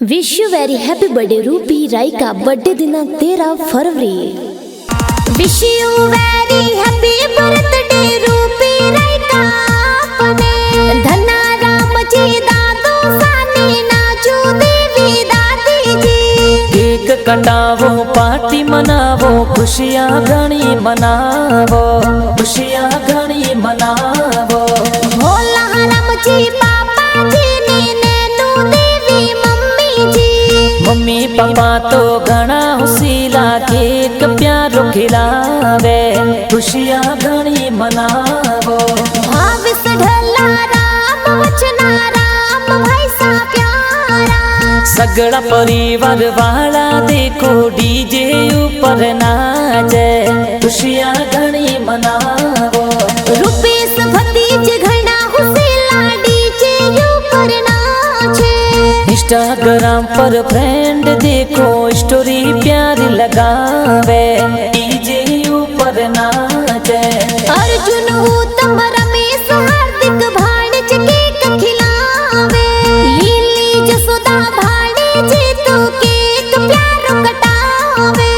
Wish you very happy birthday रूपी Raika birthday दिनांक 13 फरवरी। Wish you very happy birthday रूपी राइका अपने धना राम जी दादो सानी नाचू देवी दादी जी। केक कटावो पार्टी मनावो खुशियाँ घणी मनावो खुशियाँ घणी मनावो। भोला राम जी पापा जी ने नैनू देवी मम्मी जी। मम्मी पापा तो घना हुसीला केक प्यारो खिलावे खुशियाँ घणी मनावो। भाविस ढला राम वचना राम भाई सा प्यारा। सगड़ा परिवार वाला देखो डीजे ऊपर नाचे खुशियाँ घणी मनावो। रूपेश भतीज घना हुसीला डीजे ऊपर नाचे। इंस्टाग्राम पर फ्रेंड देखो स्टोरी प्यारी लगावे डीजे ऊपर नाचे। अर्जुन उत्तम रमेश हार्दिक भाणज केक खिलावे। लीली जसोदा भाणज तो केक प्यारो कटावे।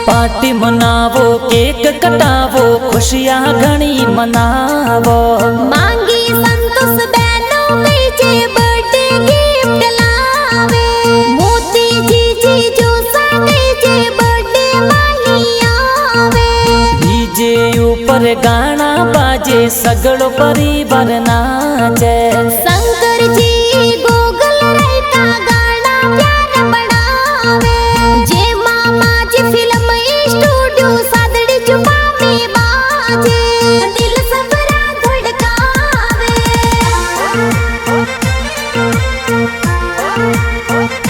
पार्टी मनावो केक कटावो खुशियाँ घणी मनावो। मांगी संतोष बहनों में जे बर्थडे गिफ्ट लावे। मोती जी जो साने जे बर्थडे माही आवे। डीजे ऊपर गाना बाजे सगड़ो परिवार नाचे।